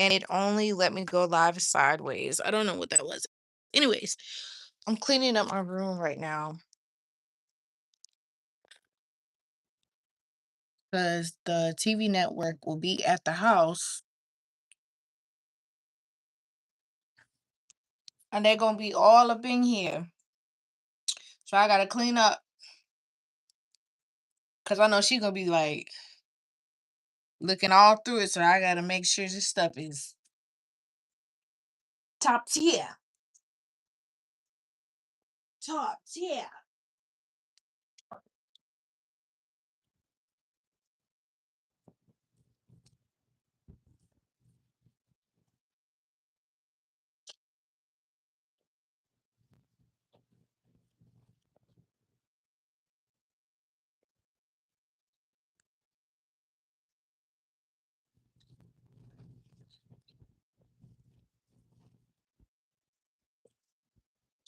and it only let me go live sideways. I don't know what that was. Anyways, I'm cleaning up my room right now because the TV network will be at the house and they're gonna be all up in here. So I gotta clean up because I know she's gonna be like looking all through it. So I gotta make sure this stuff is top tier. Top tier.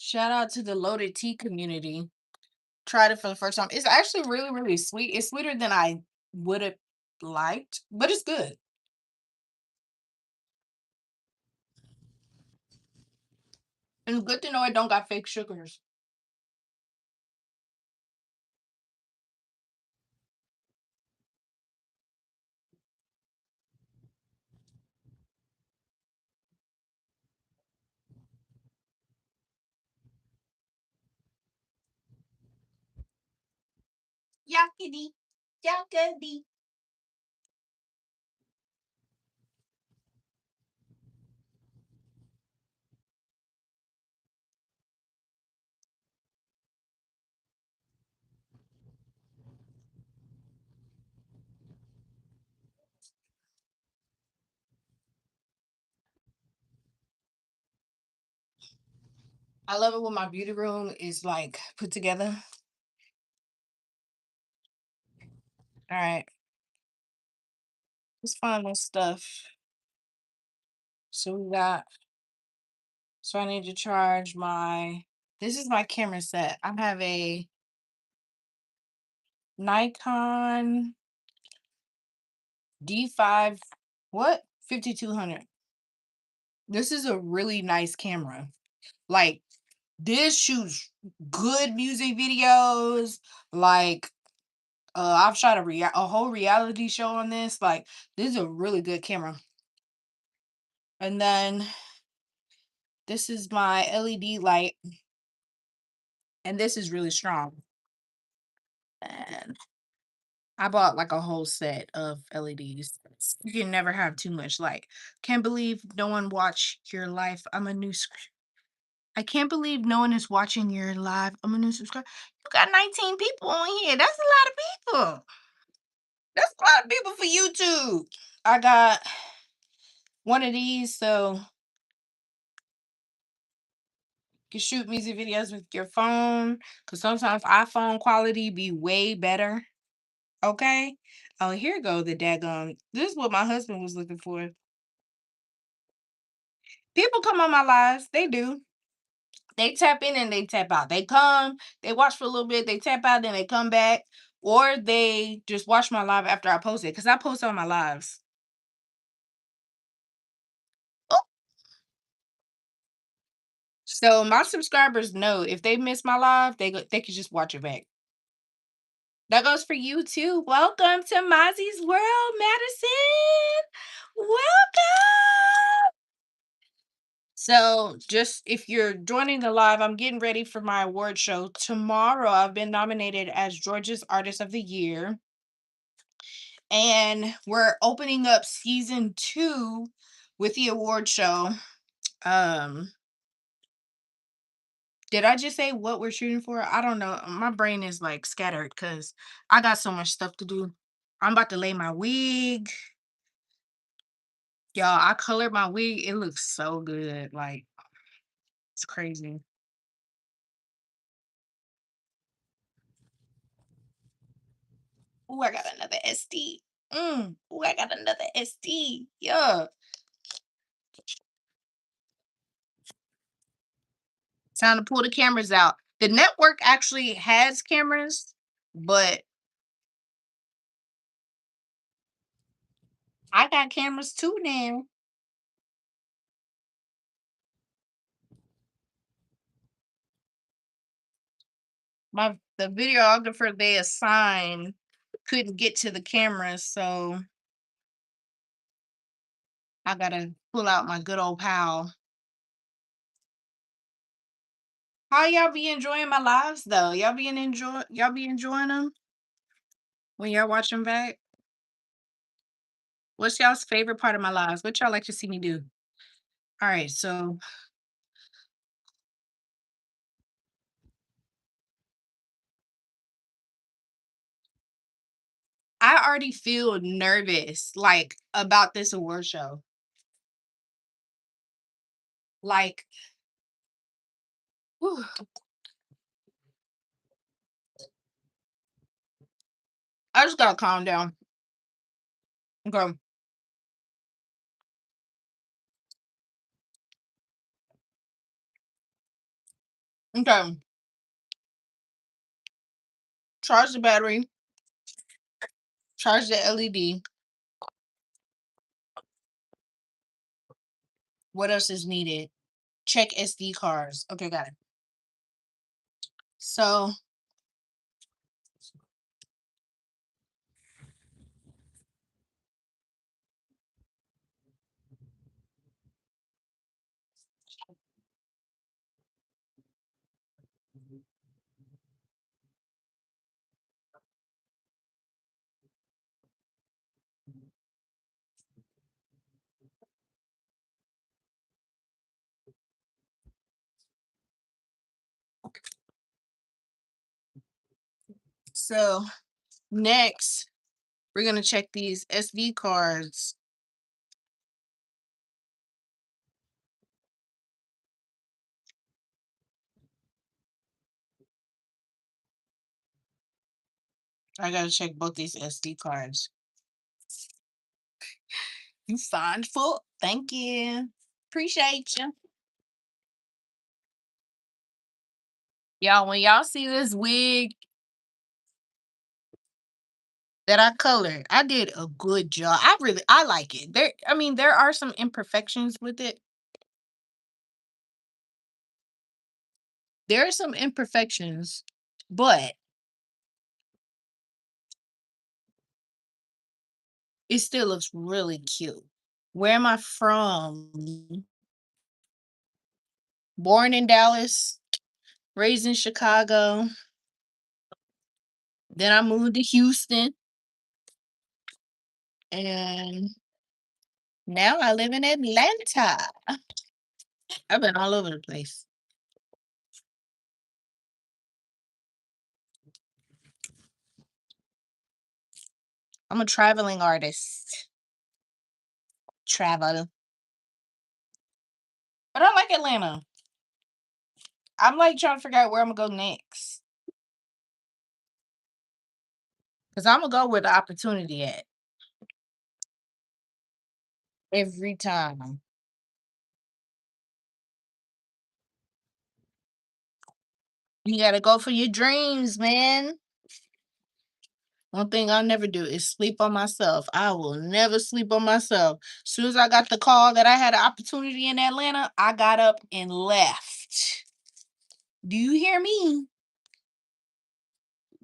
Shout out to the loaded tea community. Tried it for the first time. It's actually really, really sweet. It's sweeter than I would have liked, but it's good. And it's good to know it don't got fake sugars. Yakety, yakety. I love it when my beauty room is like put together. All right, let's find this stuff. So we got. So I need to charge my. This is my camera set. I have a Nikon D5. What? 5200. This is a really nice camera. Like this shoots good music videos. Like I've shot a whole reality show on this. Like this is a really good camera. And then this is my LED light, and this is really strong. And I bought like a whole set of LEDs. You can never have too much light. Can't believe no one watched your life. I can't believe no one is watching your live. I'm a new subscriber. You got 19 people on here. That's a lot of people. That's a lot of people for YouTube. I got one of these so you can shoot music videos with your phone. Cause sometimes iPhone quality be way better. Okay. Oh, here go the daggone. This is what my husband was looking for. People come on my lives. They do. They tap in and they tap out. They come, they watch for a little bit, they tap out, then they come back, or they just watch my live after I post it because I post on my lives. Oh, so my subscribers know if they miss my live, they can just watch it back. That goes for you too. Welcome to Mozzie's World, Madison. Welcome. So, just if you're joining the live, I'm getting ready for my award show tomorrow. I've been nominated as Georgia's Artist of the Year, and we're opening up season 2 with the award show. Um, did I just say what we're shooting for? I don't know. My brain is like scattered because I got so much stuff to do. I'm about to lay my wig. Y'all, I colored my wig. It looks so good. Like, it's crazy. Oh, I got another SD. Oh, I got another SD. Yeah. Time to pull the cameras out. The network actually has cameras, but I got cameras too now. The videographer they assigned couldn't get to the camera, so I gotta pull out my good old pal. How y'all be enjoying my lives though? Y'all be enjoying them when y'all watch them back? What's y'all's favorite part of my lives? What y'all like to see me do? All right, so I already feel nervous like about this award show. Like, whew, I just gotta calm down. Okay. Okay. Charge the battery, charge the LED. What else is needed? Check SD cards. Okay, got it. So so next we're gonna check these SD cards. I gotta check both these SD cards. You signed full. Thank you. Appreciate you. Y'all, when y'all see this wig that I colored, I did a good job. I like it. There are some imperfections with it. There are some imperfections, but it still looks really cute. Where am I from? Born in Dallas, raised in Chicago. Then I moved to Houston, and now I live in Atlanta. I've been all over the place. I'm a traveling artist. Travel. But I like Atlanta. I'm like trying to figure out where I'm gonna go next. Because I'm gonna go where the opportunity at every time. You gotta go for your dreams, man. One thing I'll never do is sleep on myself. I will never sleep on myself. Soon as I got the call that I had an opportunity in Atlanta, I got up and left. Do you hear me?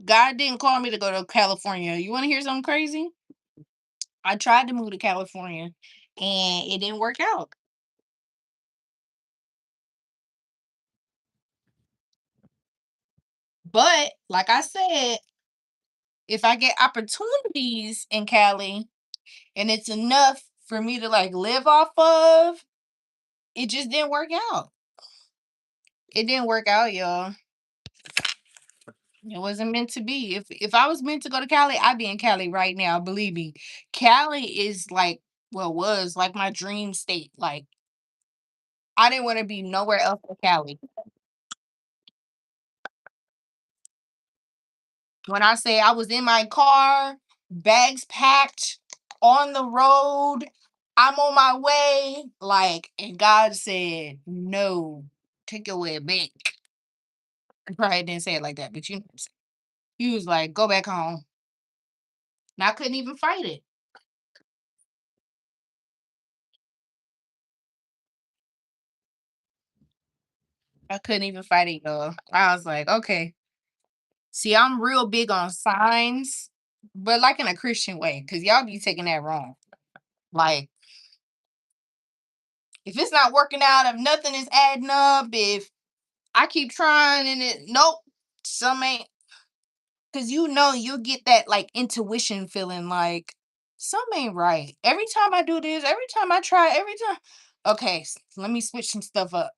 God didn't call me to go to California. You want to hear something crazy? I tried to move to California and it didn't work out. But like I said, if I get opportunities in Cali and it's enough for me to like live off of, it just didn't work out. It didn't work out, y'all. It wasn't meant to be. If I was meant to go to Cali, I'd be in Cali right now. Believe me. Cali is like well was like my dream state. Like I didn't want to be nowhere else but Cali. When I say I was in my car, bags packed, on the road, I'm on my way, like, and God said, no, take your way back. He probably didn't say it like that, but you know what I'm saying. He was like, go back home. And I couldn't even fight it. I couldn't even fight it, y'all. I was like, okay. See, I'm real big on signs, but like in a Christian way, because y'all be taking that wrong. Like, if it's not working out, if nothing is adding up, if I keep trying and it nope, some ain't, because you'll get that like intuition feeling like something ain't right. Every time I do this, every time I try, every time. Okay, let me switch some stuff up.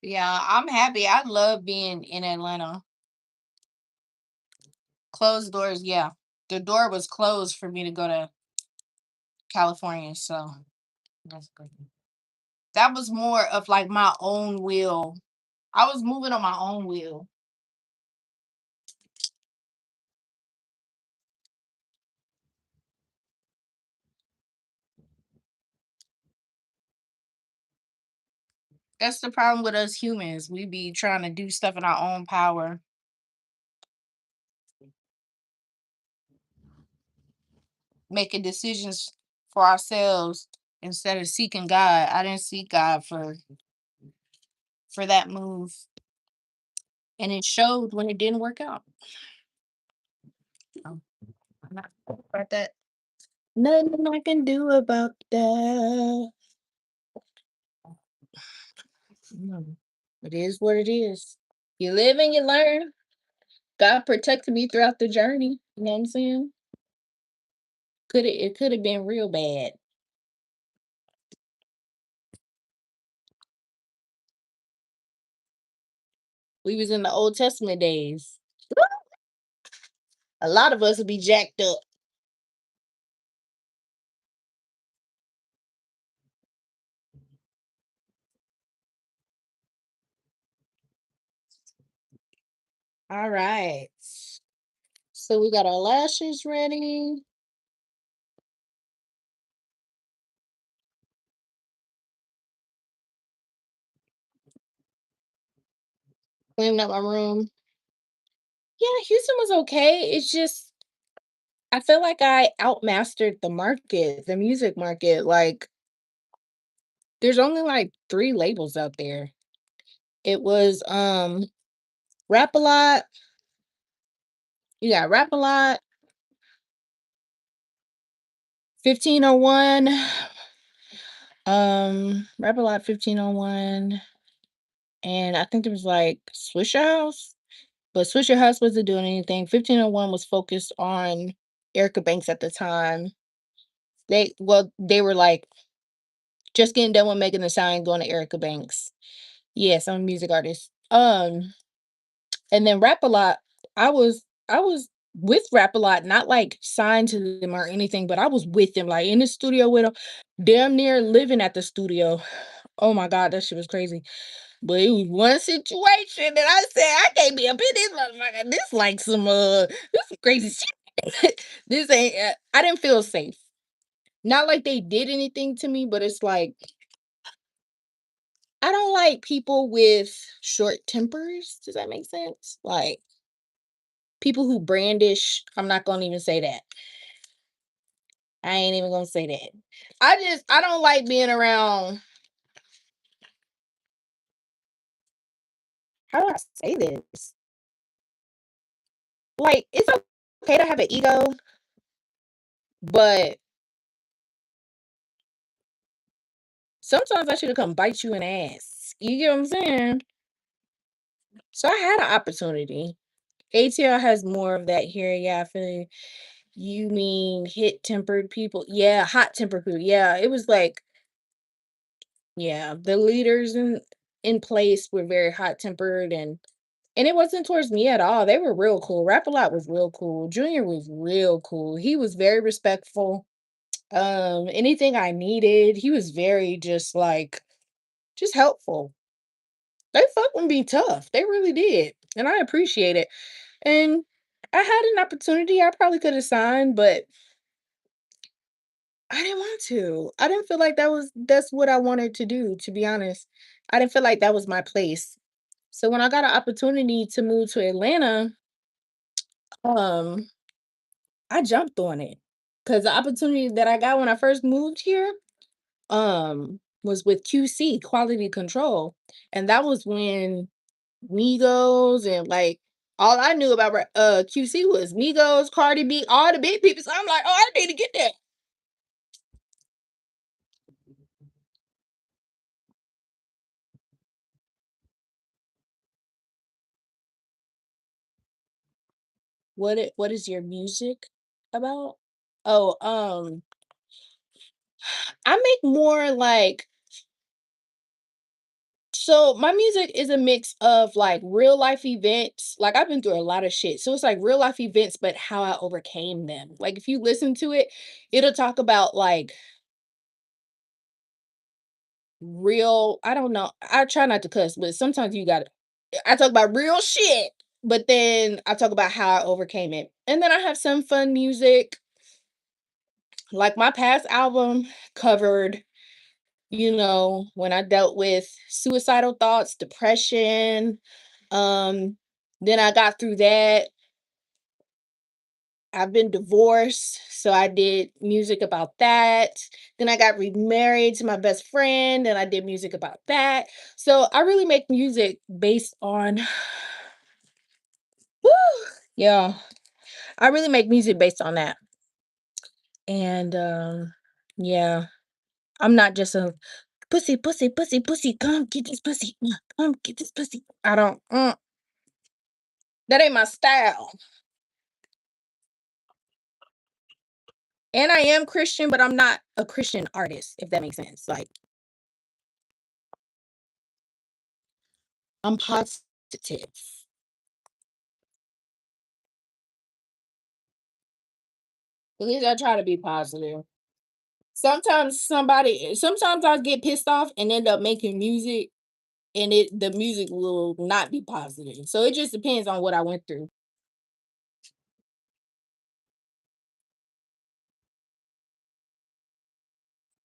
Yeah, I'm happy. I love being in Atlanta. Closed doors, yeah. The door was closed for me to go to California, so that's good. That was more of like my own will. I was moving on my own will. That's the problem with us humans. We be trying to do stuff in our own power, making decisions for ourselves instead of seeking God. I didn't seek God for that move, and it showed when it didn't work out. So, I'm not about that. Nothing I can do about that. No. It is what it is. You live and you learn. God protected me throughout the journey. You know what I'm saying? It could have been real bad. We was in the Old Testament days. A lot of us would be jacked up. All right. So we got our lashes ready. Cleaning up my room. Yeah, Houston was okay. It's just I feel like I outmastered the market, the music market. Like there's only like three labels out there. It was Rap a Lot. You got Rap a Lot, 1501, Rap a Lot 1501, and I think there was like Swisher House, but Swisher House wasn't doing anything. 1501 was focused on Erica Banks at the time. They were like just getting done with Megan Thee Stallion going to Erica Banks. Yes, I'm a music artist. And then Rap a Lot, I was with Rap a Lot, not like signed to them or anything, but I was with them, like in the studio with them, damn near living at the studio. Oh my god, that shit was crazy. But it was one situation that I said I can't be up in this motherfucker. This like this some crazy shit. This ain't. I didn't feel safe. Not like they did anything to me, but it's like I don't like people with short tempers. Does that make sense? Like people who brandish. I'm not gonna even say that. I ain't even gonna say that. I don't like being around. How do I say this? Like it's okay to have an ego, but sometimes I should have come bite you in the ass. You get what I'm saying? So I had an opportunity. ATL has more of that here. Yeah, I feel you. You mean hit tempered people? Yeah, hot tempered people. Yeah, it was like, yeah, the leaders in place were very hot tempered and it wasn't towards me at all. They were real cool. Rap a Lot was real cool. Junior was real cool. He was very respectful. Anything I needed, he was very just helpful. They fuck with me tough. They really did. and I appreciate it. And I had an opportunity I probably could have signed, but I didn't want to. I didn't feel like that's what I wanted to do, to be honest. I didn't feel like that was my place. So when I got an opportunity to move to Atlanta, um, I jumped on it. Cause the opportunity that I got when I first moved here, was with QC, quality control. And that was when Migos and like all I knew about QC was Migos, Cardi B, all the big people. So I'm like, oh, I need to get that. What is your music about? Oh, I make more like so my music is a mix of like real life events. Like I've been through a lot of shit. So it's like real life events, but how I overcame them. Like if you listen to it, it'll talk about like real, I don't know. I try not to cuss, but sometimes you gotta I talk about real shit, but then I talk about how I overcame it. And then I have some fun music. Like my past album covered, when I dealt with suicidal thoughts, depression. Um, then I got through that. I've been divorced, so I did music about that. Then I got remarried to my best friend, and I did music about that. So I really make music based on Woo! Yeah, I really make music based on that. And yeah, I'm not just a pussy, pussy, pussy, pussy, come get this pussy. Come get this pussy. I don't that ain't my style. And I am Christian, but I'm not a Christian artist, if that makes sense. Like I'm positive. At least I try to be positive. Sometimes I get pissed off and end up making music and the music will not be positive. So it just depends on what I went through.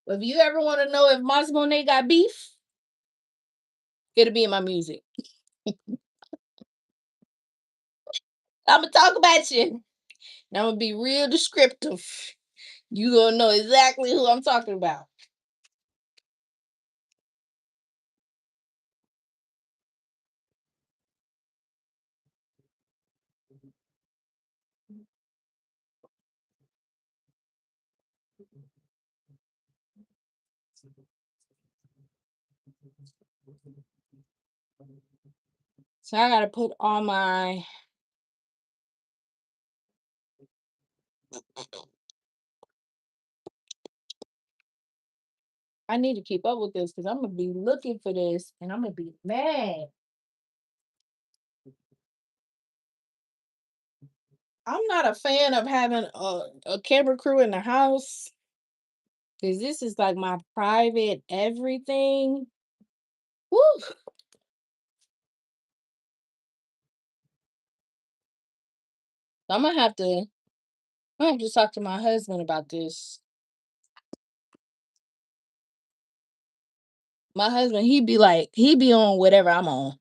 If you ever want to know if Mone't got beef, it'll be in my music. I'm gonna talk about you. And I'm gonna be real descriptive. You gonna know exactly who I'm talking about. So I gotta put all my I need to keep up with this because I'm gonna be looking for this and I'm gonna be mad. I'm not a fan of having a camera crew in the house because this is like my private everything. Woo! I'm gonna have to talk to my husband about this. My husband, he be on whatever I'm on.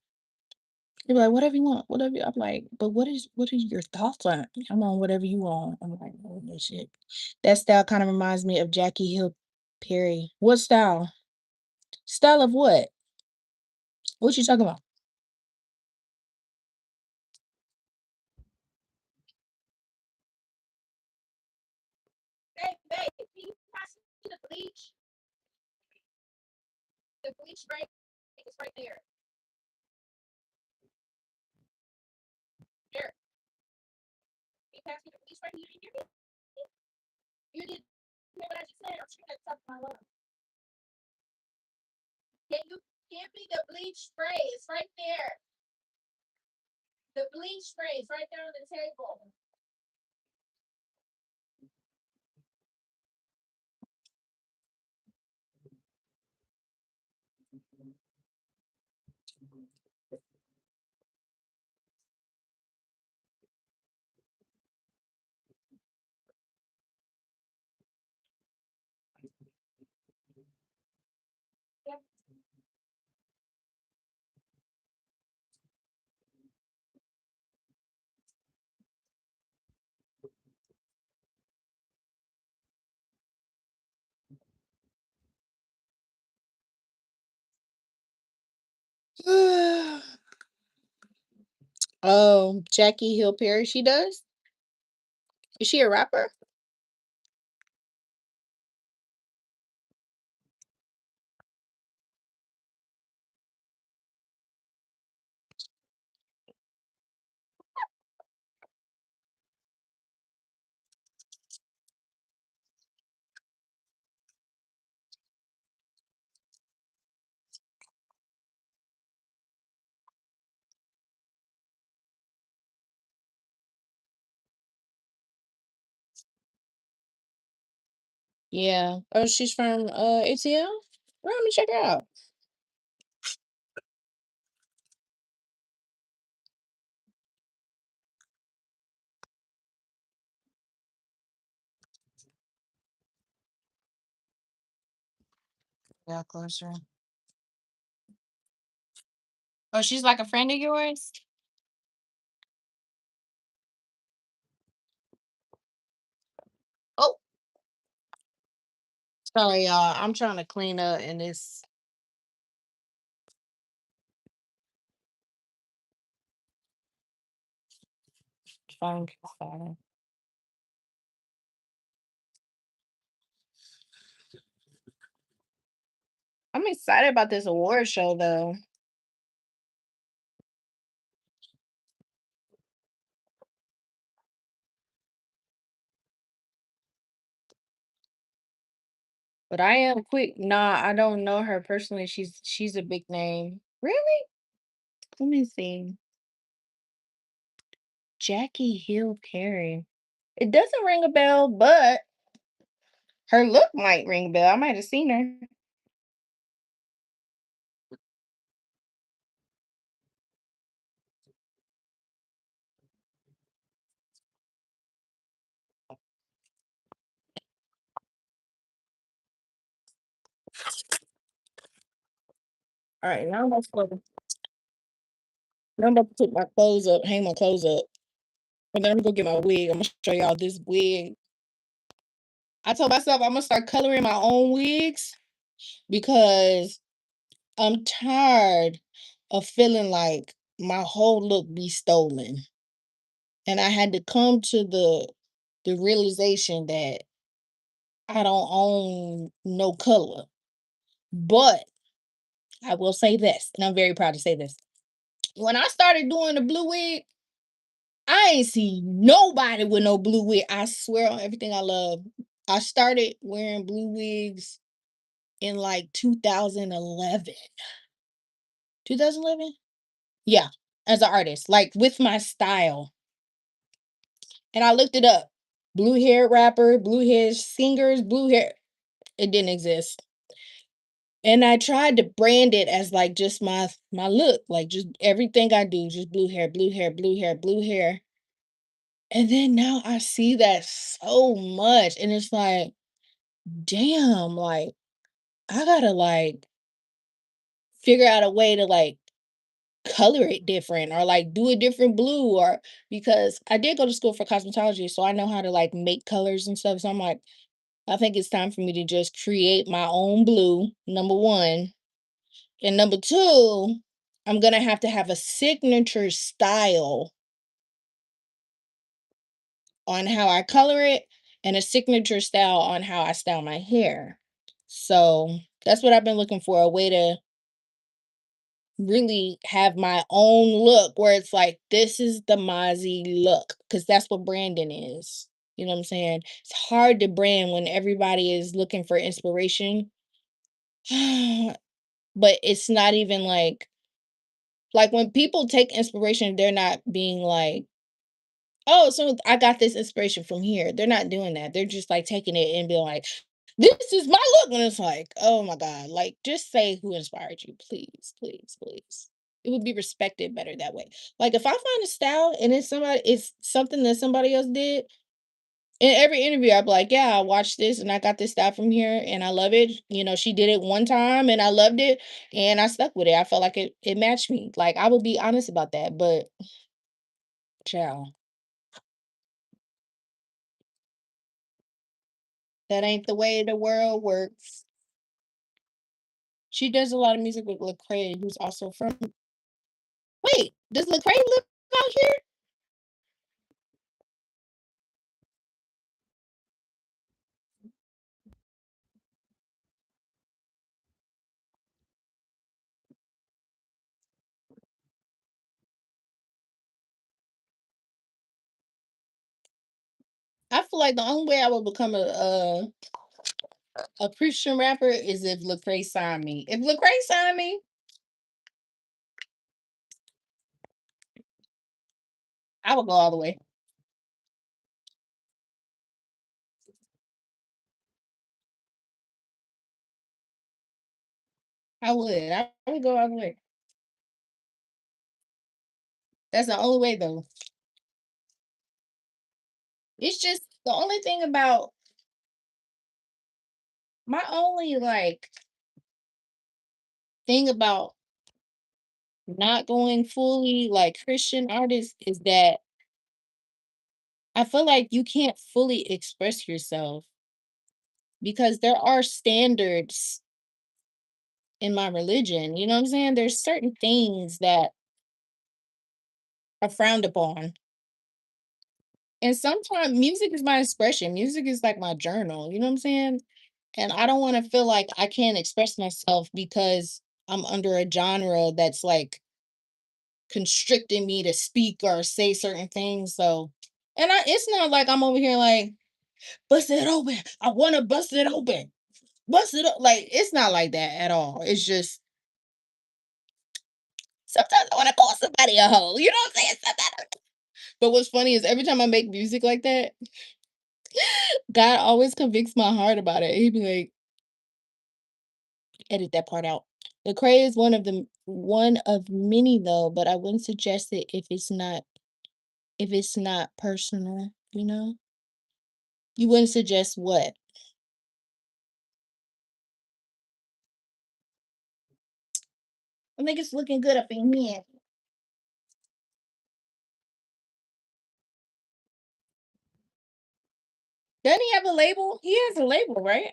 He'd be like, whatever you want, whatever. I'm like, but what are your thoughts on it? I'm on whatever you want. I'm like, oh no shit. That style kind of reminds me of Jackie Hill Perry. What style? Style of what? What you talking about? Hey, babe, can you pass me the bleach? The bleach spray is right there. Here, can you pass me the bleach spray? You didn't hear me? You didn't hear what I just said? I'm sure that's top of my lungs. Can you give me the bleach spray? It's right there. The bleach spray is right there on the table. Oh, Jackie Hill Perry, she does? Is she a rapper? Yeah. Oh, she's from ATL? Well, let me check her out. Yeah, closer. Oh, she's like a friend of yours? Oh, sorry, y'all. I'm trying to clean up and it's phone keeps falling. I'm excited about this award show though. But I am quick. Nah, I don't know her personally. She's a big name. Really? Let me see. Jackie Hill Perry. It doesn't ring a bell, but her look might ring a bell. I might have seen her. All right, now I'm about to put my clothes up, hang my clothes up, and then I'm gonna go get my wig. I'm gonna show y'all this wig. I told myself I'm gonna start coloring my own wigs because I'm tired of feeling like my whole look be stolen. And I had to come to the realization that I don't own no color. But I will say this, and I'm very proud to say this. When I started doing the blue wig, I ain't see nobody with no blue wig. I swear on everything I love. I started wearing blue wigs in like 2011. 2011? Yeah, as an artist, like with my style. And I looked it up. Blue hair rapper, blue hair singers, blue hair. It didn't exist. And I tried to brand it as like just my look, like just everything I do, just blue hair, blue hair, blue hair, blue hair. And then now I see that so much. And it's like, damn, like I gotta like figure out a way to like color it different or like do a different blue or because I did go to school for cosmetology, so I know how to like make colors and stuff. So I'm like, I think it's time for me to just create my own blue, number one. And number two, I'm gonna have to have a signature style on how I color it and a signature style on how I style my hair. So that's what I've been looking for, a way to really have my own look where it's like, this is the Mozzie look, because that's what branding is. You know what I'm saying? It's hard to brand when everybody is looking for inspiration. But it's not even like when people take inspiration, they're not being like, oh, so I got this inspiration from here. They're not doing that. They're just like taking it and being like, this is my look. And it's like, oh my God, like just say who inspired you, please, please, please. It would be respected better that way. Like if I find a style and it's something that somebody else did, in every interview, I'd be like, yeah, I watched this and I got this style from here and I love it. You know, she did it one time and I loved it and I stuck with it. I felt like it matched me. Like I would be honest about that. But child, that ain't the way the world works. She does a lot of music with Lecrae, who's also from. Wait, does Lecrae live out here? I feel like the only way I would become a Christian rapper is if Lecrae signed me. If Lecrae signed me, I would go all the way. I would. I would go all the way. That's the only way though. It's just the only thing about my only like thing about not going fully like Christian artist is that I feel like you can't fully express yourself because there are standards in my religion. You know what I'm saying? There's certain things that are frowned upon. And sometimes music is my expression. Music is like my journal. You know what I'm saying? And I don't want to feel like I can't express myself because I'm under a genre that's like constricting me to speak or say certain things. So, and it's not like I'm over here like, bust it open. I want to bust it open. Bust it up. Like, it's not like that at all. It's just sometimes I want to call somebody a hoe. You know what I'm saying? But what's funny is every time I make music like that, God always convicts my heart about it. He'd be like, edit that part out. Lecrae is one of many though, but I wouldn't suggest it if it's not personal, you know? You wouldn't suggest what? I think it's looking good up in here. Doesn't he have a label? He has a label, right?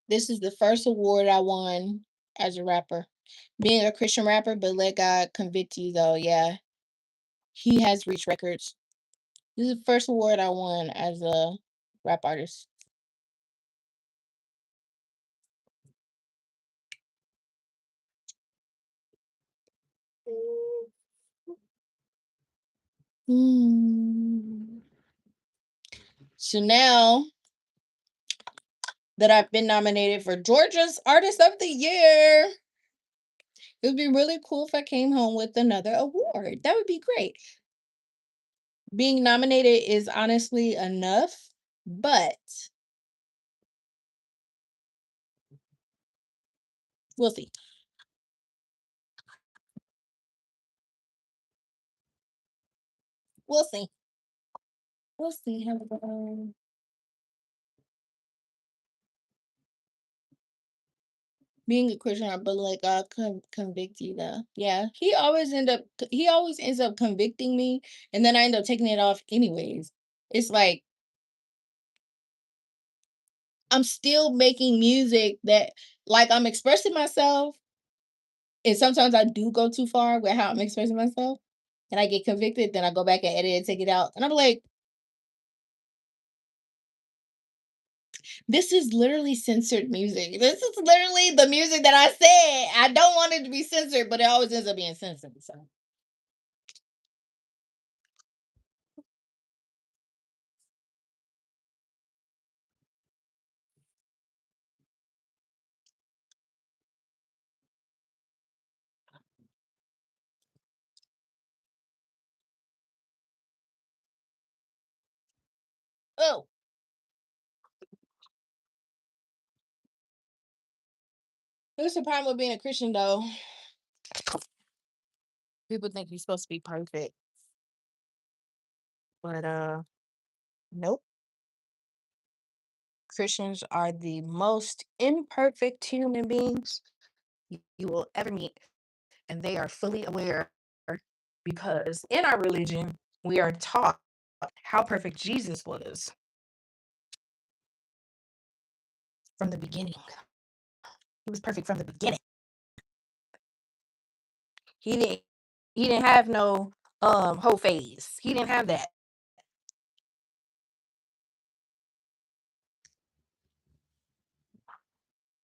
This is the first award I won as a rapper. Being a Christian rapper, but let God convict you though. Yeah. He has reached records. This is the first award I won as a rap artist. Mm. So now that I've been nominated for Georgia's Artist of the Year, it would be really cool if I came home with another award. That would be great. Being nominated is honestly enough, but we'll see. We'll see. We'll see how it goes. Being a Christian, I believe like God convict you though. Yeah, he always ends up convicting me, and then I end up taking it off anyways. It's like I'm still making music that like I'm expressing myself, and sometimes I do go too far with how I'm expressing myself, and I get convicted. Then I go back and edit and take it out, and I'm like, this is literally censored music. This is literally the music that I said I don't want it to be censored, but it always ends up being censored. So, oh, what's the problem with being a Christian though? People think you're supposed to be perfect, but Nope. Christians are the most imperfect human beings you will ever meet, and they are fully aware because in our religion, we are taught how perfect Jesus was from the beginning. He was perfect from the beginning. He didn't he didn't have no whole phase. He didn't have that.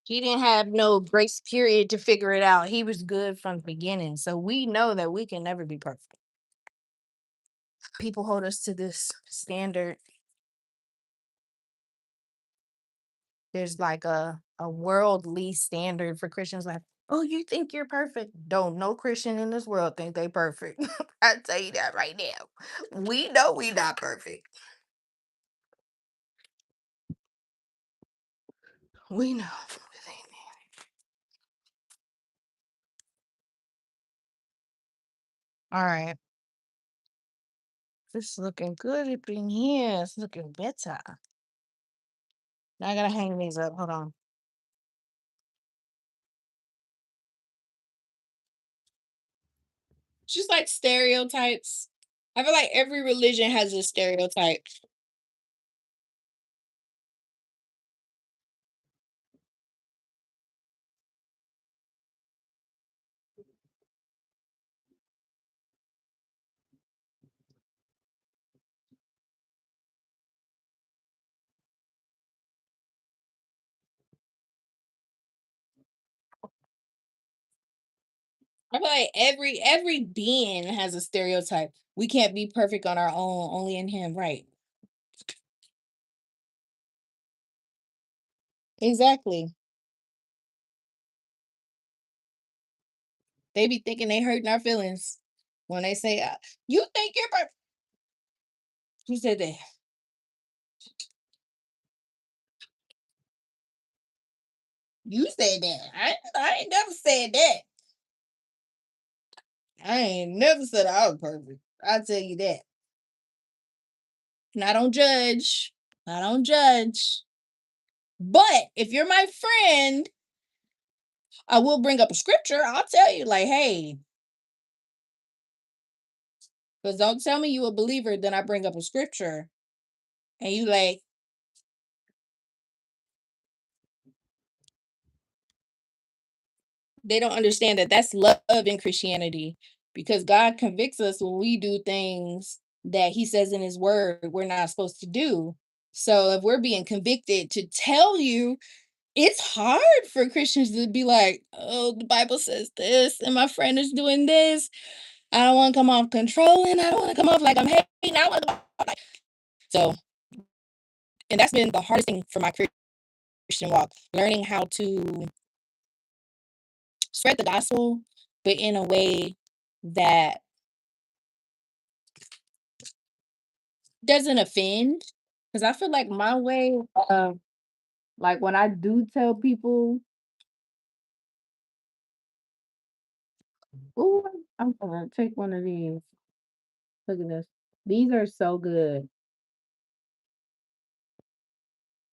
He didn't have no grace period to figure it out. He was good from the beginning. So we know that we can never be perfect. People hold us to this standard. There's like a worldly standard for Christians, like, oh, you think you're perfect? Don't no Christian in this world think they perfect. I tell you that right now. We know we not perfect. We know. All right. This is looking good up in here. It's looking better. Now I gotta hang these up. Hold on. It's just like stereotypes. I feel like every religion has a stereotype. I feel like every being has a stereotype. We can't be perfect on our own, only in him, right? Exactly. They be thinking they hurting our feelings when they say, "You think you're perfect." Who said that? You said that. I ain't never said that. I ain't never said I was perfect. I'll tell you that. And I don't judge. I don't judge. But if you're my friend, I will bring up a scripture. I'll tell you, like, hey, because don't tell me you a believer, then I bring up a scripture and you like, they don't understand that that's love in Christianity because God convicts us when we do things that he says in his word we're not supposed to do. So if we're being convicted to tell you, it's hard for Christians to be like, oh, the Bible says this, and my friend is doing this. I don't want to come off controlling. I don't want to come off like I'm hating. I want to come off like so. And that's been the hardest thing for my Christian walk, learning how to spread the gospel, but in a way that doesn't offend. Because I feel like my way of, like, when I do tell people, oh, I'm gonna take one of these. Look at this. These are so good.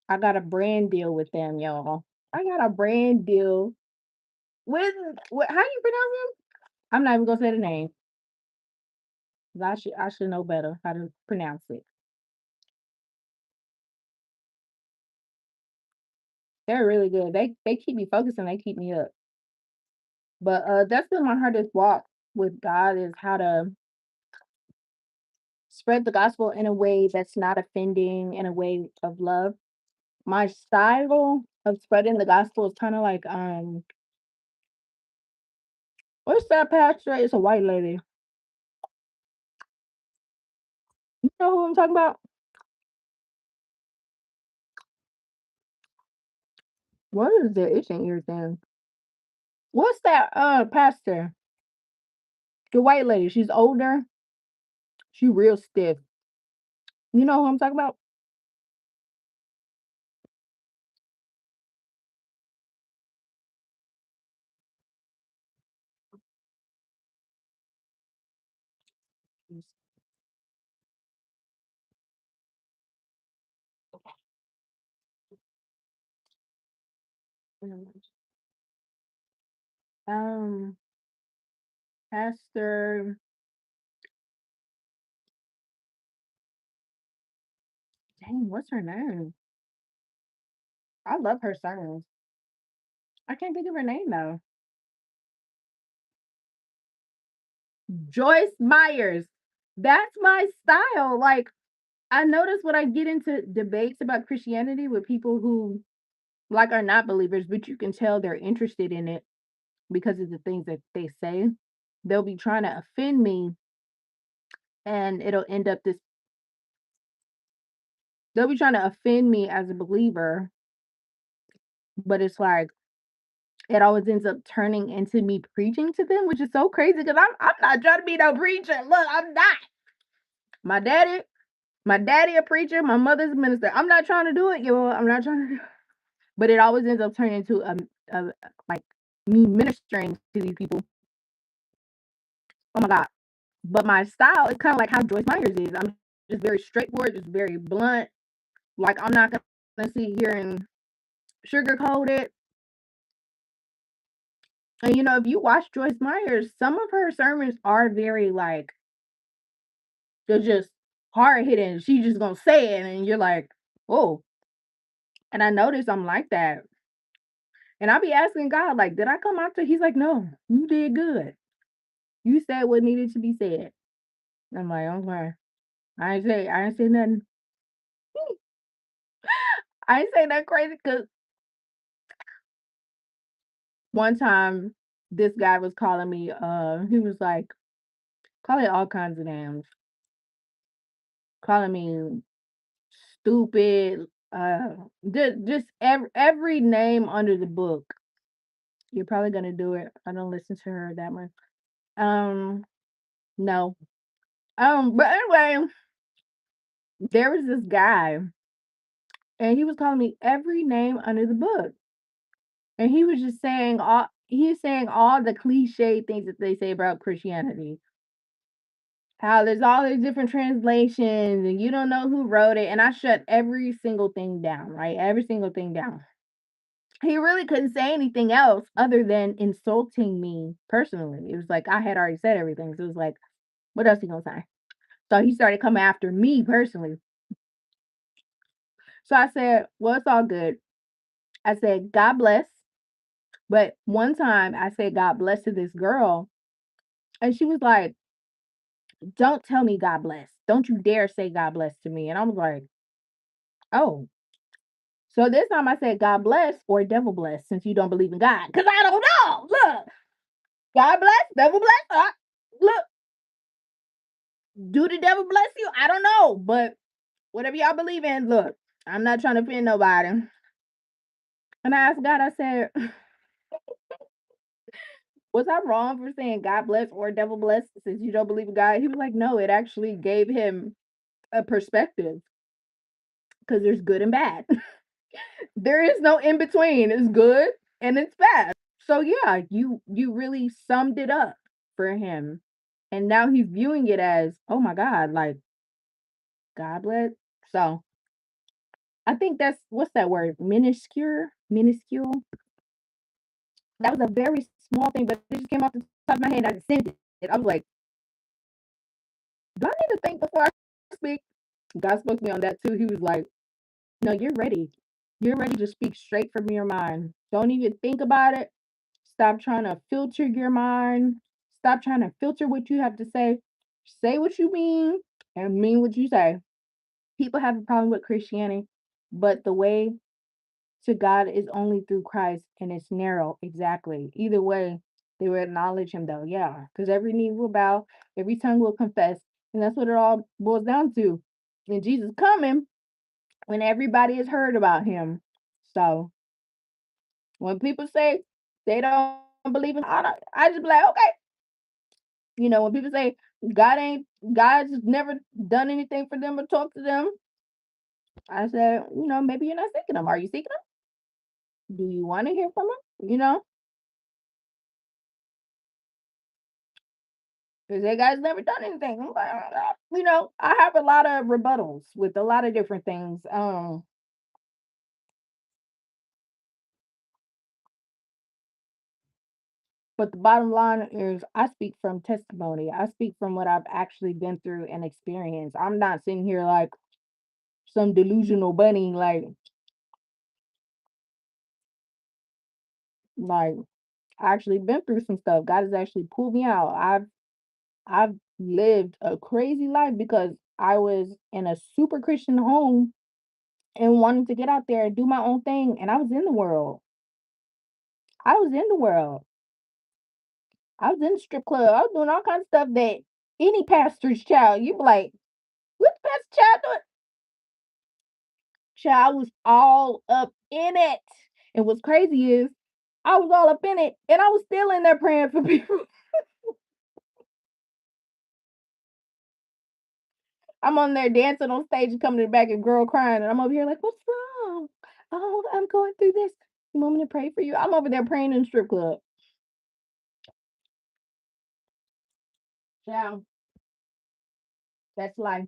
I got a brand deal with them, y'all. I got a brand deal with what? How you pronounce them? I'm not even gonna say the name. 'Cause I should know better how to pronounce it. They're really good. They keep me focused and they keep me up. But that's been my hardest walk with God is how to spread the gospel in a way that's not offending, in a way of love. My style of spreading the gospel is kind of like what's that pastor? It's a white lady. You know who I'm talking about? What is the itching ear thing? What's that pastor? The white lady. She's older. She real stiff. You know who I'm talking about? Um, Pastor, dang, what's her name? I love her sermons. I can't think of her name though. Joyce Myers. That's my style. Like, I notice when I get into debates about Christianity with people who like are not believers, but you can tell they're interested in it because of the things that they say. They'll be trying to offend me, and it'll end up this. They'll be trying to offend me as a believer, but it's like it always ends up turning into me preaching to them, which is so crazy because I'm not trying to be no preacher. Look, I'm not. My daddy, my daddy a preacher, my mother's a minister. I'm not trying to do it, yo. I'm not trying to do it. But it always ends up turning into a like me ministering to these people. Oh my god. But my style is kind of like how Joyce Myers is. I'm just very straightforward, just very blunt. Like I'm not gonna sit here and sugarcoat it. And if you watch Joyce Myers, some of her sermons are very like they're just hard hitting. She's just gonna say it, and you're like, oh. And I notice I'm like that. And I'll be asking God, like, did I come out to? He's like, no, you did good. You said what needed to be said. I'm like, okay. I ain't say nothing. I ain't say nothing crazy because one time this guy was calling me, he was like, calling all kinds of names, calling me stupid, just every name under the book. You're probably gonna do it. I don't listen to her that much. Um, no. But anyway, there was this guy, and he was calling me every name under the book, and he was just saying all. He's saying all the cliche things that they say about Christianity. How there's all these different translations and you don't know who wrote it. And I shut every single thing down, right? Every single thing down. He really couldn't say anything else other than insulting me personally. It was like I had already said everything. So it was like, what else he gonna say? So he started coming after me personally. So I said, well, it's all good. I said, God bless. But one time I said God bless to this girl, and she was like, don't tell me God bless. Don't you dare say God bless to me. And I was like, oh. So this time I said God bless or devil bless since you don't believe in God. Because I don't know. Look, God bless, devil bless. Look, do the devil bless you? I don't know. But whatever y'all believe in, look, I'm not trying to offend nobody. And I asked God, I said, was I wrong for saying God bless or devil bless since you don't believe in God? He was like, no, it actually gave him a perspective because there's good and bad. There is no in between. It's good and it's bad. So yeah, you really summed it up for him. And now he's viewing it as, oh my God, like God bless. So I think that's what's that word? Minuscule? Minuscule. That was a very small thing, but it just came off the top of my head. I just sent it. I was like, do I need to think before I speak? God spoke to me on that too. He was like, no, you're ready. You're ready to speak straight from your mind. Don't even think about it. Stop trying to filter your mind. Stop trying to filter what you have to say. Say what you mean and mean what you say. People have a problem with Christianity, but the way to God is only through Christ and it's narrow. Exactly. Either way, they will acknowledge him though. Yeah. Because every knee will bow, every tongue will confess. And that's what it all boils down to. And Jesus coming when everybody has heard about him. So when people say they don't believe in God, I just be like, okay. When people say God's never done anything for them or talked to them, I said, maybe you're not seeking him. Are you seeking him? Do you want to hear from him? Because that guy's never done anything. I'm like, I have a lot of rebuttals with a lot of different things. But the bottom line is I speak from testimony. I speak from what I've actually been through and experienced. I'm not sitting here like some delusional bunny, like I actually been through some stuff. God has actually pulled me out. I've lived a crazy life because I was in a super Christian home and wanted to get out there and do my own thing. And I was in the world. I was in the world. I was in the strip club. I was doing all kinds of stuff that any pastor's child, you be like, what the pastor's child doing? Child, I was all up in it. And what's crazy is I was all up in it and I was still in there praying for people. I'm on there dancing on stage and coming to the back and girl crying. And I'm over here like, what's wrong? Oh, I'm going through this. You want me to pray for you? I'm over there praying in the strip club. Child, that's life.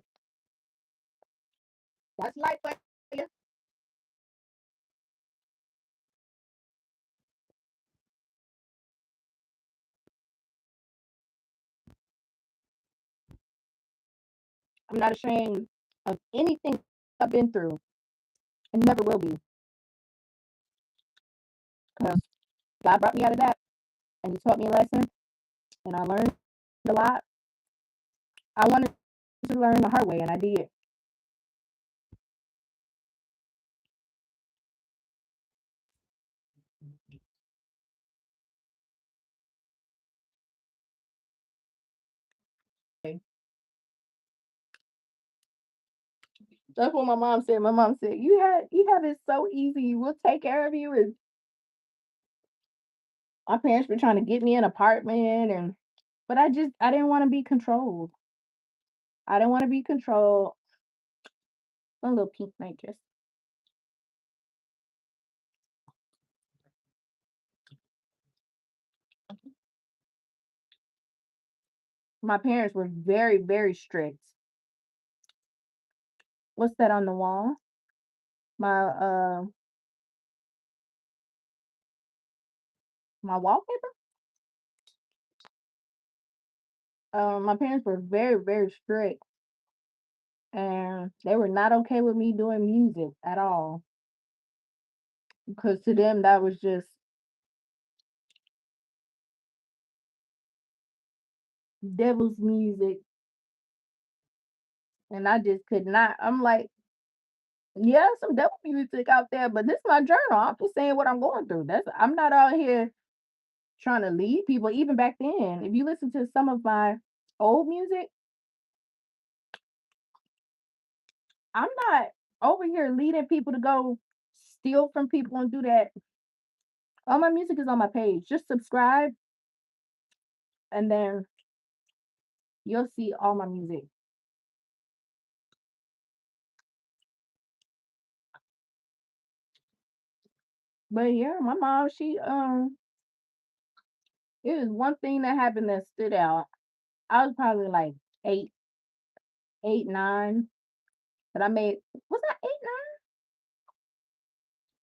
That's life for you. I'm not ashamed of anything I've been through and never will be. Because God brought me out of that and He taught me a lesson and I learned a lot. I wanted to learn the hard way and I did. That's what my mom said. My mom said, you have it so easy. We'll take care of you. And my parents were trying to get me an apartment and but I didn't want to be controlled. I didn't want to be controlled. One little pink night dress. My parents were very, very strict. What's that on the wall? My wallpaper? My parents were very, very strict and they were not okay with me doing music at all. Because to them that was just devil's music and I just could not. I'm like, yeah, some devil music out there, but this is my journal. I'm just saying what I'm going through. That's I'm not out here trying to lead people. Even back then, if you listen to some of my old music, I'm not over here leading people to go steal from people and do that. All my music is on my page. Just subscribe and then you'll see all my music. But yeah, my mom, it was one thing that happened that stood out. I was probably like eight, 8, 9. But I made was I 8,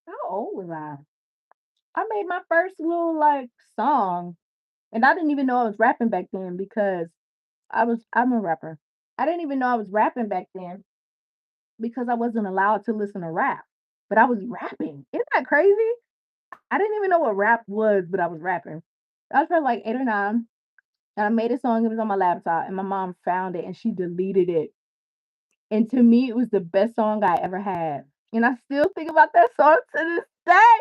9? How old was I? I made my first little like song. And I didn't even know I was rapping back then because I'm a rapper. I didn't even know I was rapping back then because I wasn't allowed to listen to rap. But I was rapping. Isn't that crazy? I didn't even know what rap was, but I was rapping. I was probably like 8 or 9. And I made a song, it was on my laptop, and my mom found it and she deleted it. And to me, it was the best song I ever had. And I still think about that song to this day.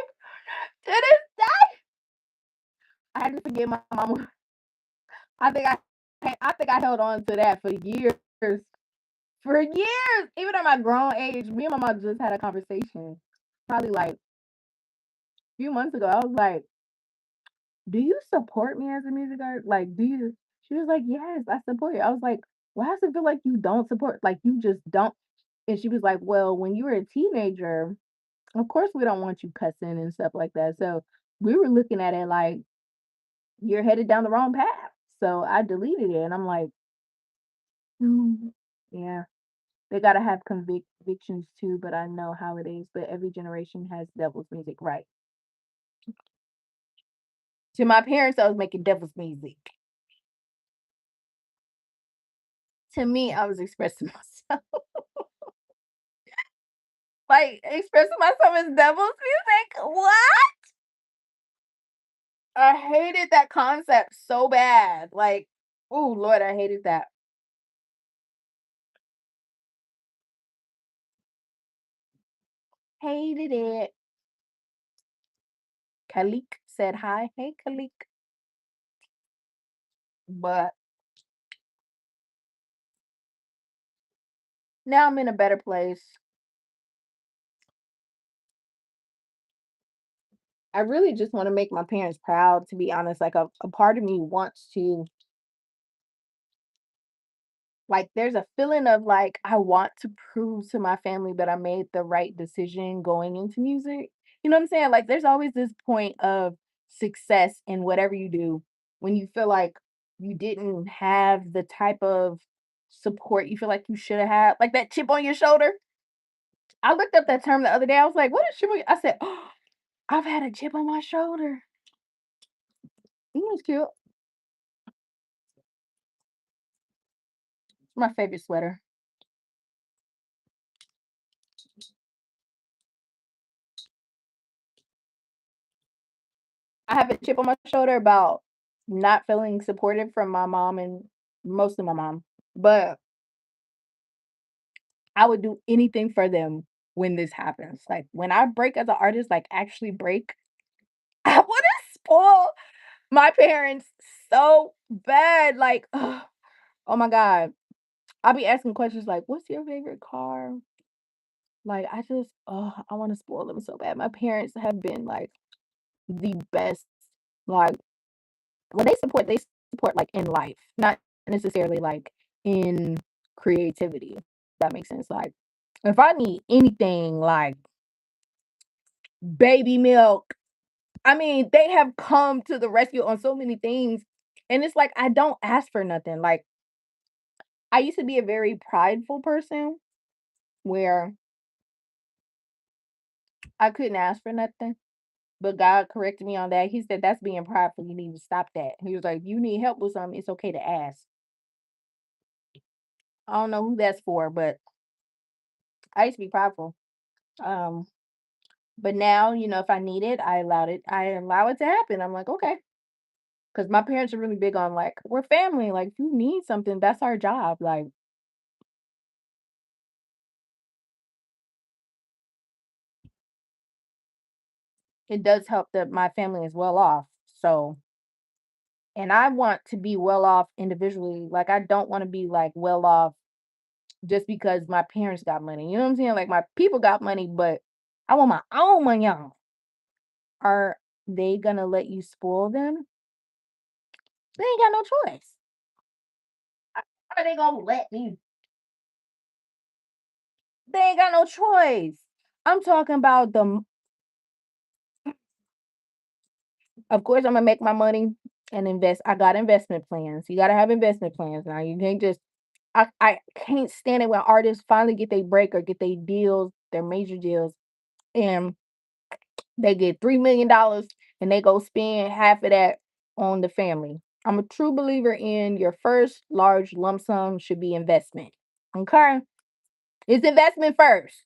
To this day. I had to forget my mama. I think I think I held on to that for years. For years. Even at my grown age, me and my mom just had a conversation. Probably like a few months ago. I was like, do you support me as a music artist? Like, do you? She was like, yes, I support you. I was like, why does it feel like you don't support? Like, you just don't. And she was like, well, when you were a teenager, of course, we don't want you cussing and stuff like that. So we were looking at it like you're headed down the wrong path. So I deleted it, and I'm like, "Mm, yeah, they gotta have convictions too." But I know how it is. But every generation has devil's music, right? To my parents, I was making devil's music. To me, I was expressing myself. Like, expressing myself as devil's music? What? I hated that concept so bad. Like, oh Lord, I hated that. Hated it. Kalik said hi. Hey, Kalik. But now I'm in a better place. I really just want to make my parents proud, to be honest. Like, a part of me wants to, like, there's a feeling of like, I want to prove to my family that I made the right decision going into music. You know what I'm saying? Like, there's always this point of success in whatever you do when you feel like you didn't have the type of support you feel like you should have had, like that chip on your shoulder. I looked up that term the other day. I was like, what is chip on I said, oh, I've had a chip on my shoulder. It's cute. It's my favorite sweater. I have a chip on my shoulder about not feeling supported from my mom and mostly my mom, but I would do anything for them when this happens. Like when I break as an artist, like actually break, I want to spoil my parents so bad. Like, ugh, oh my God. I'll be asking questions like, what's your favorite car? Like, I just, oh, I want to spoil them so bad. My parents have been like the best. Like, when they support like in life, not necessarily like in creativity. If that makes sense. Like if I need anything like baby milk, I mean, they have come to the rescue on so many things. And it's like I don't ask for nothing. Like I used to be a very prideful person where I couldn't ask for nothing. But God corrected me on that. He said, that's being prideful. You need to stop that. He was like, you need help with something. It's okay to ask. I don't know who that's for, but I used to be prideful. Um, but now, if I need it, I allow it to happen. I'm like, okay. Because my parents are really big on like, we're family. Like, if you need something, that's our job. Like, it does help that my family is well off. So, and I want to be well off individually. Like, I don't want to be like well off just because my parents got money. You know what I'm saying? Like, my people got money, but I want my own money. Are they gonna let you spoil them? They ain't got no choice. How are they gonna let me? They ain't got no choice. I'm talking about of course, I'm gonna make my money and invest. I got investment plans. You gotta have investment plans now. You can't just I can't stand it when artists finally get their break or get their deals, their major deals, and they get $3 million and they go spend half of that on the family. I'm a true believer in your first large lump sum should be investment. Okay? It's investment first.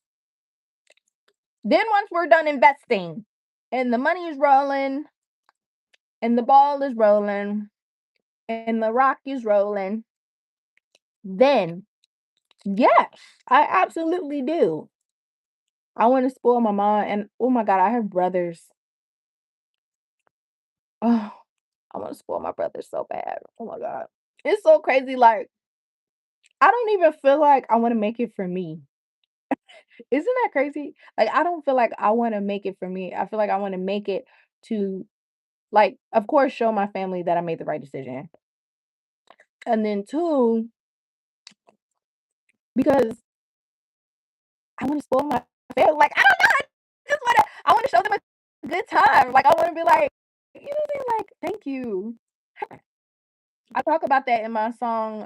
Then once we're done investing and the money is rolling and the ball is rolling and the rock is rolling, then yes, I absolutely do. I want to spoil my mom. And oh my God, I have brothers. Oh, I want to spoil my brothers so bad. Oh my God. It's so crazy. Like, I don't even feel like I want to make it for me. Isn't that crazy? Like, I don't feel like I want to make it for me. I feel like I want to make it to, like, of course, show my family that I made the right decision. And then two, because I want to spoil my family. Like, I don't know. I want to show them a good time. Like, I want to be like, you know what I'm saying? Like, thank you. I talk about that in my song,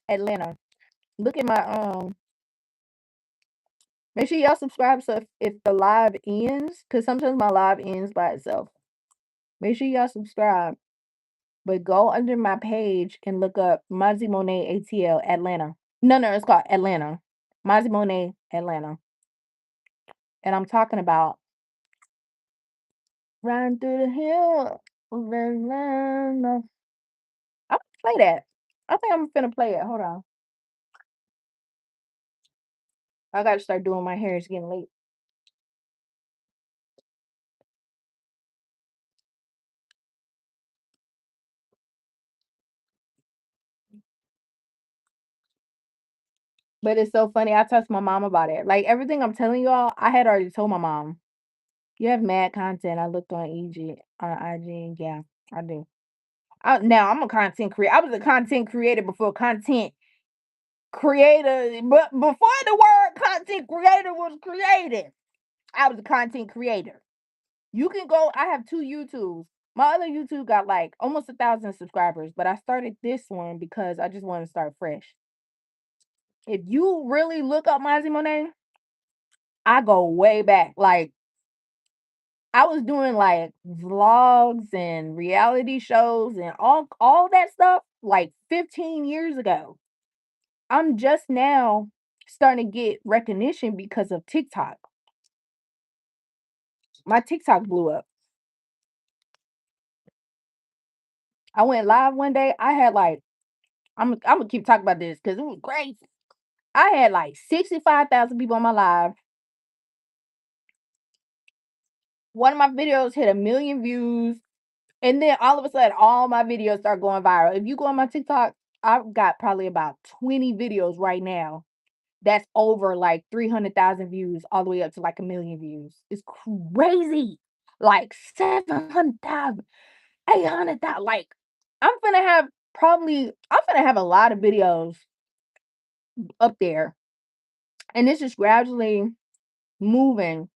Atlanta. Look at my make sure y'all subscribe so if the live ends, because sometimes my live ends by itself. Make sure y'all subscribe. But go under my page and look up Mozzie Monet ATL Atlanta. No, it's called Atlanta. Mozzie Monet Atlanta. And I'm talking about riding through the hill of Atlanta. I'm gonna play that. I think I'm finna play it. Hold on. I gotta start doing my hair. It's getting late. But it's so funny. I talked to my mom about it. Like everything I'm telling y'all, I had already told my mom. You have mad content. I looked on EG on IG. Yeah, I do. Now I'm a content creator. I was a content creator before content creator, but before the word content creator was created, I was a content creator. You can go. I have two YouTubes. My other YouTube got like almost 1,000 subscribers, but I started this one because I just want to start fresh. If you really look up Mozzie Monet, I go way back. Like I was doing like vlogs and reality shows and all that stuff like 15 years ago. I'm just now starting to get recognition because of TikTok. My TikTok blew up. I went live one day. I had like I'm gonna keep talking about this because it was crazy. I had like 65,000 people on my live. One of my videos hit 1 million views. And then all of a sudden, all my videos start going viral. If you go on my TikTok, I've got probably about 20 videos right now that's over like 300,000 views, all the way up to like 1 million views. It's crazy. Like 700,000, 800,000. Like, I'm gonna have a lot of videos up there. And it's just gradually moving.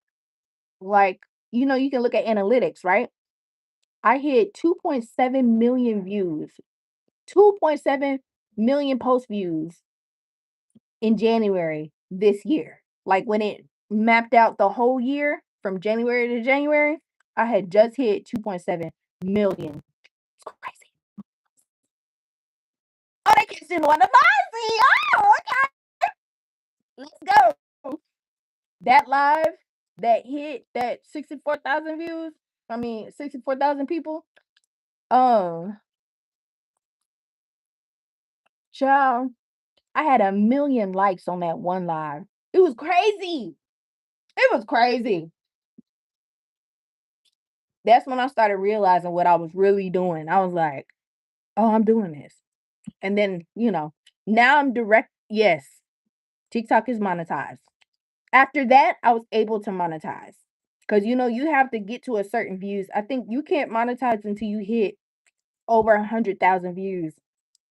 Like, you can look at analytics, right? I hit 2.7 million views, 2.7 million post views in January this year. Like when it mapped out the whole year from January to January, I had just hit 2.7 million. It's crazy. Oh, they kissing one of us. Oh, okay. Let's go. That live that hit that 64,000 views. I mean 64,000 people. Um, child, I had 1 million likes on that one live. It was crazy. It was crazy. That's when I started realizing what I was really doing. I was like, "Oh, I'm doing this." And then, now I'm direct yes, TikTok is monetized. After that, I was able to monetize. Cuz you have to get to a certain views. I think you can't monetize until you hit over 100,000 views.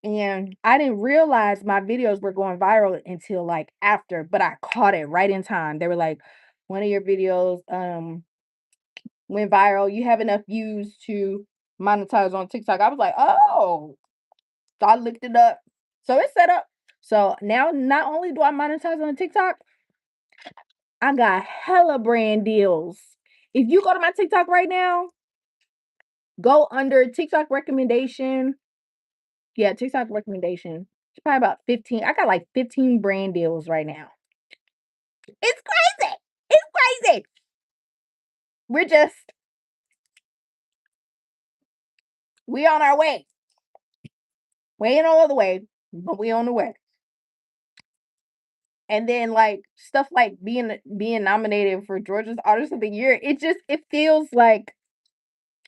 And I didn't realize my videos were going viral until like after, but I caught it right in time. They were like, "One of your videos went viral. You have enough views to monetize on TikTok." I was like, "Oh." So I looked it up. So it's set up. So now not only do I monetize on TikTok, I got hella brand deals. If you go to my TikTok right now, go under TikTok recommendation. Yeah, TikTok recommendation. It's probably about 15. I got like 15 brand deals right now. It's crazy. It's crazy. We're just we on our way. We ain't all the way, but we on the way. And then like stuff like being nominated for Georgia's Artist of the Year, it feels like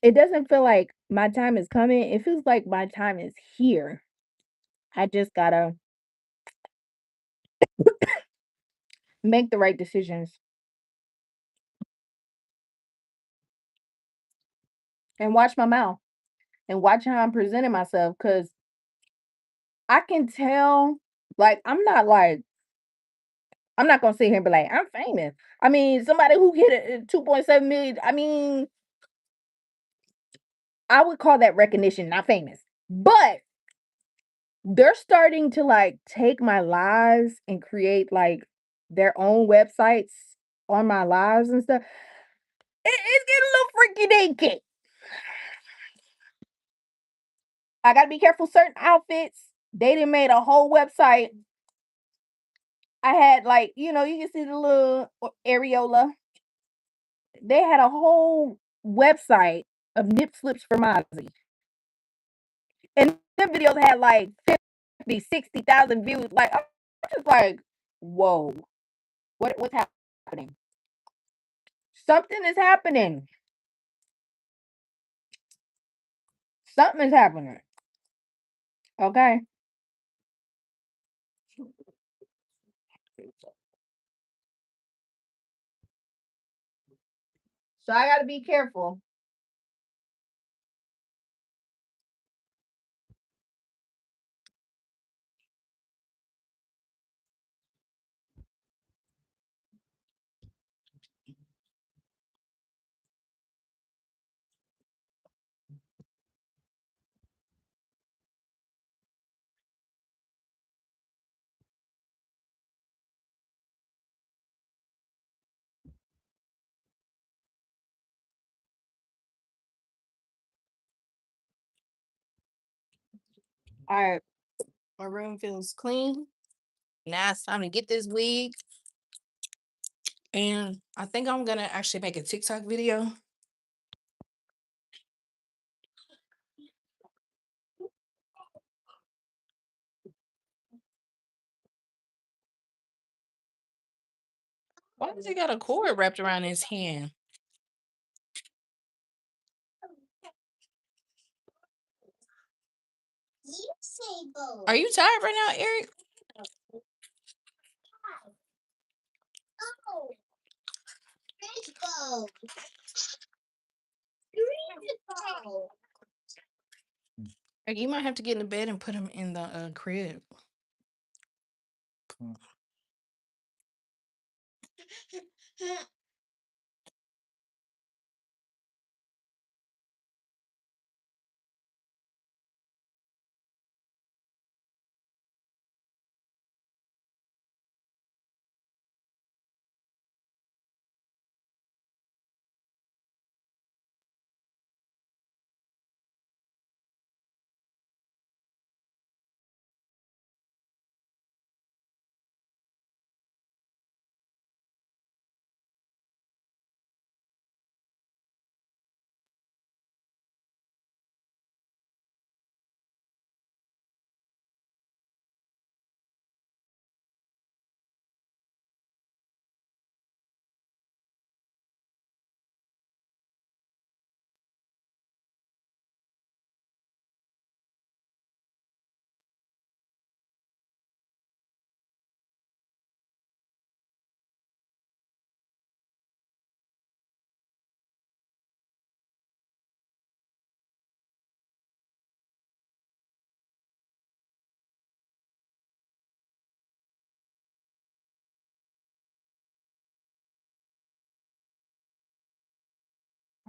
it doesn't feel like my time is coming. It feels like my time is here. I just gotta make the right decisions and watch my mouth and watch how I'm presenting myself because I can tell like I'm not gonna sit here and be like, I'm famous. I mean, somebody who hit a 2.7 million, I mean, I would call that recognition, not famous. But they're starting to like take my lives and create like their own websites on my lives and stuff. It's getting a little freaky dinky. I gotta be careful certain outfits. They done made a whole website. I had like, you can see the little areola. They had a whole website of nip slips for Mozzie. And their videos had like 50, 60,000 views. Like, I'm just like, whoa, what's happening? Something is happening. Something is happening. Okay. So I gotta be careful. All right. My room feels clean. Now it's time to get this wig. And I think I'm gonna actually make a TikTok video. Why does he got a cord wrapped around his hand? Are you tired right now, Eric? Like, you might have to get in the bed and put him in the crib.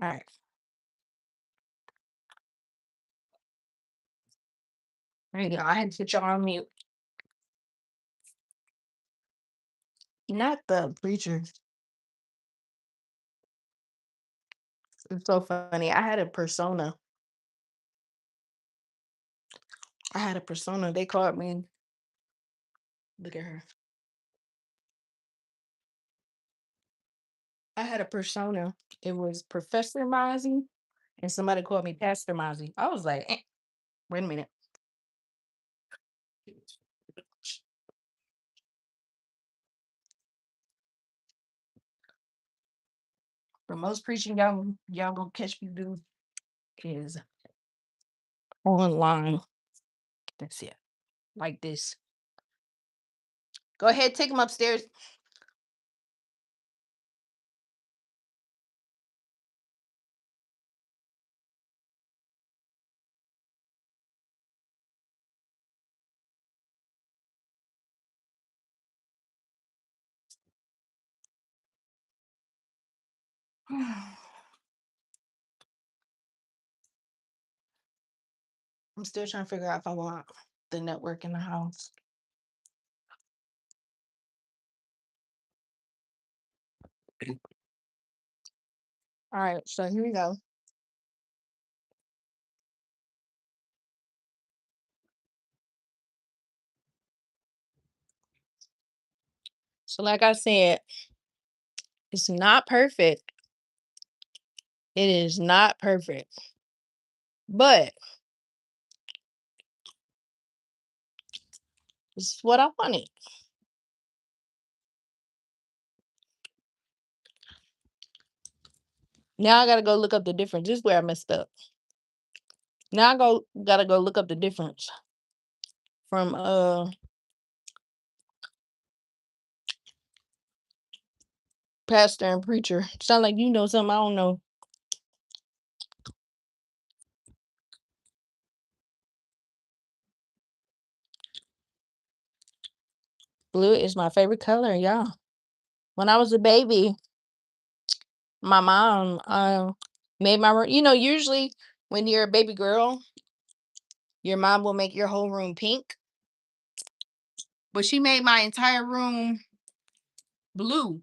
All right. There you go. I had to put y'all on mute. Not the preacher. It's so funny. I had a persona. They called me. Look at her. I had a persona. It was Professor Mozzie, and somebody called me Pastor Mozzie. I was like, wait a minute. The most preaching y'all gonna catch me do is online. That's it. Like this. Go ahead, take him upstairs. I'm still trying to figure out if I want the network in the house. All right, so here we go. So like I said, it's not perfect. It is not perfect. But this is what I wanted. Now I gotta go look up the difference. This is where I messed up. Now gotta go look up the difference from pastor and preacher. Sound like you know something I don't know. Blue is my favorite color, y'all. When I was a baby, my mom made my room. You know, usually when you're a baby girl, your mom will make your whole room pink. But she made my entire room blue.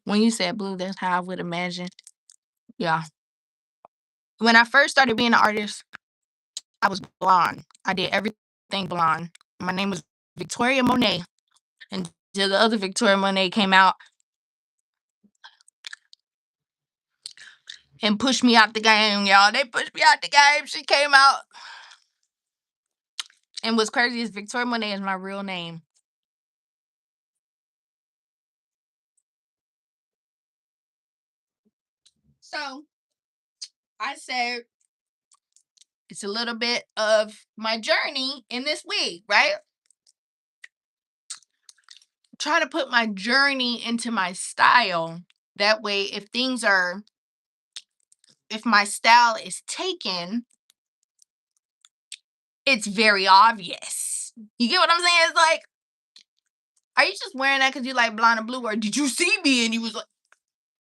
When you said blue, that's how I would imagine. Yeah. When I first started being an artist, I was blonde. I did everything blonde. My name was Victoria Monet. Until the other Victoria Monet came out and pushed me out the game, y'all. They pushed me out the game. She came out. And what's crazy is Victoria Monet is my real name. So I said it's a little bit of my journey in this week, right? Try to put my journey into my style. That way, if my style is taken, it's very obvious. You get what I'm saying? It's like, are you just wearing that because you like blonde and blue, or did you see me and you was like?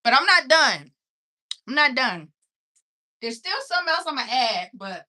But I'm not done. I'm not done. There's still something else I'm gonna add, but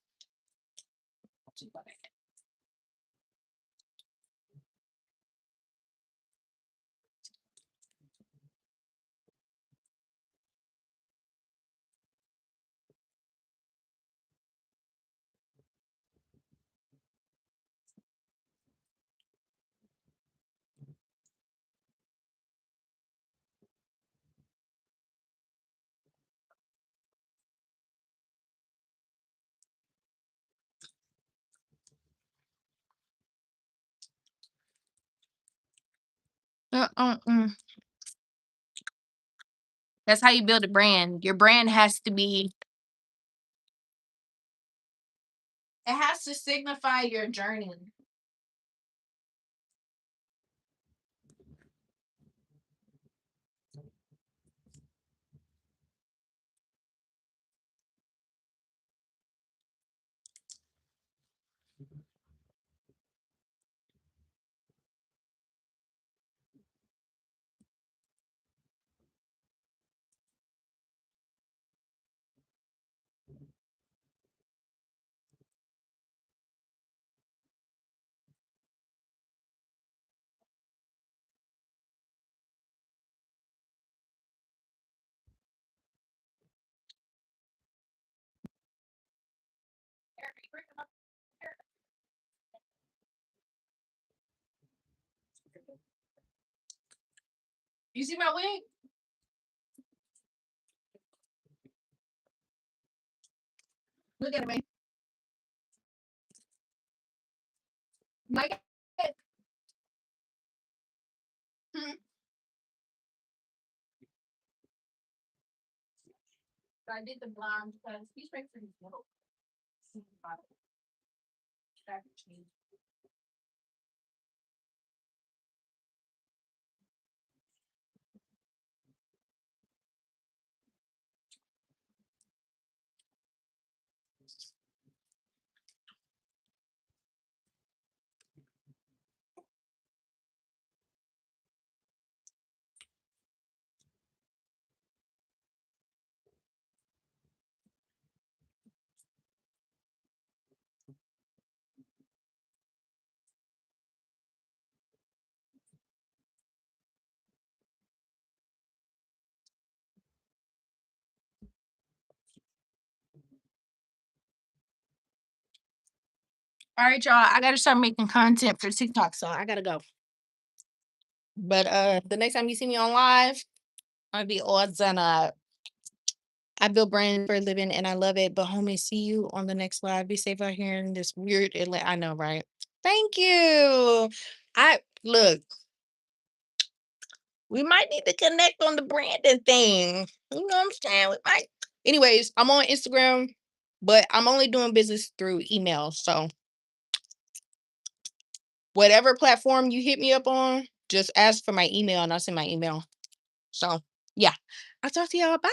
that's how you build a brand. Your brand has to be. It has to signify your journey. You see my wig? Look at me. Like it. Hmm. So I did the blonde because he's ready for his milk. All right, y'all. I gotta start making content for TikTok, so I gotta go. But the next time you see me on live, I'll be all done up. I build brands for a living and I love it. But homie, see you on the next live. Be safe out here in this weird Atlanta. I know, right? Thank you. I look, we might need to connect on the branding thing. You know what I'm saying? We might. Anyways, I'm on Instagram, but I'm only doing business through email. So whatever platform you hit me up on, just ask for my email and I'll send my email. So yeah. I'll talk to y'all. Bye.